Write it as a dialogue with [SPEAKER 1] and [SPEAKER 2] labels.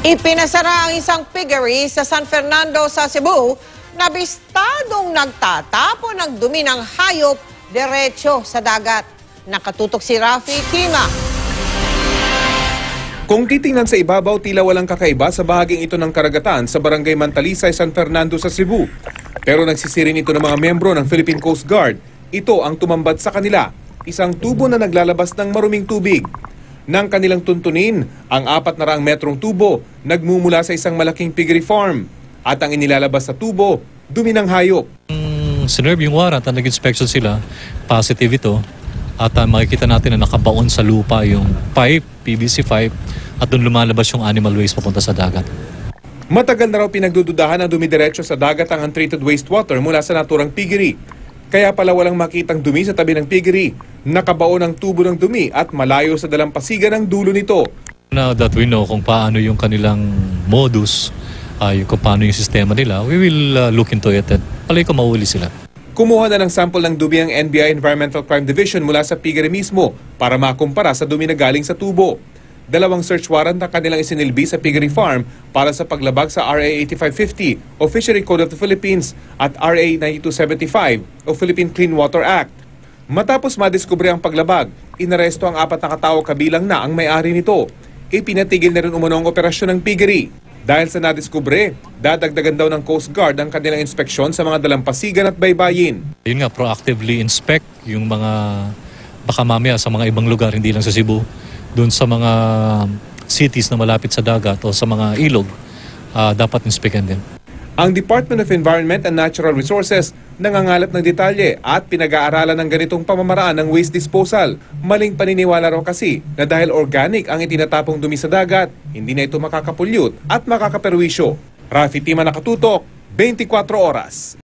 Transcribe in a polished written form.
[SPEAKER 1] Ipinasara ang isang piggery sa San Fernando sa Cebu na bistadong nagtatapon ng dumi ng hayop diretso sa dagat. Nakatutok si Rafi Kima.
[SPEAKER 2] Kung titingnan sa ibabaw, tila walang kakaiba sa bahaging ito ng karagatan sa Barangay Mantalisay, San Fernando sa Cebu. Pero nagsisirin ito ng mga membro ng Philippine Coast Guard. Ito ang tumambad sa kanila, isang tubo na naglalabas ng maruming tubig. Nang kanilang tuntunin, ang 400 metrong tubo nagmumula sa isang malaking piggery farm. At ang inilalabas sa tubo, dumi ng hayop.
[SPEAKER 3] Sinerve yung warrant at nag-inspection sila, positive ito. At makikita natin na nakabaon sa lupa yung pipe, PVC pipe, at doon lumalabas yung animal waste papunta sa dagat.
[SPEAKER 2] Matagal na raw pinagdududahan na dumidiretso sa dagat ang untreated wastewater mula sa naturang piggery. Kaya pala walang makitang dumi sa tabi ng piggery. Nakabaon ang tubo ng dumi at malayo sa dalampasigan ang dulo nito.
[SPEAKER 3] Now that we know kung paano yung kanilang modus, kung paano yung sistema nila, we will look into it at palay ko mahuli sila.
[SPEAKER 2] Kumuha na ng sample ng dumi ang NBI Environmental Crime Division mula sa piggery mismo para makumpara sa dumi na galing sa tubo. 2 search warrant na kanilang isinilbi sa piggery farm para sa paglabag sa RA 8550 o Fishery Code of the Philippines at RA 9275 o Philippine Clean Water Act. Matapos madiskubre ang paglabag, inaresto ang 4 na katao kabilang na ang may-ari nito. Ipinatigil na rin umano ang operasyon ng piggery. Dahil sa nadiskubre, dadagdagan daw ng Coast Guard ang kanilang inspeksyon sa mga dalampasigan at baybayin.
[SPEAKER 3] Yun nga, proactively inspect yung mga baka mamaya sa mga ibang lugar, hindi lang sa Cebu, doon sa mga cities na malapit sa dagat o sa mga ilog, dapat inspekan din.
[SPEAKER 2] Ang Department of Environment and Natural Resources nangangalap ng detalye at pinag-aaralan ng ganitong pamamaraan ng waste disposal. Maling paniniwala raw kasi na dahil organic ang itinatapong dumi sa dagat, hindi na ito makakapulyut at makakaperwisyo. Rafi Tima, nakatutok, 24 oras.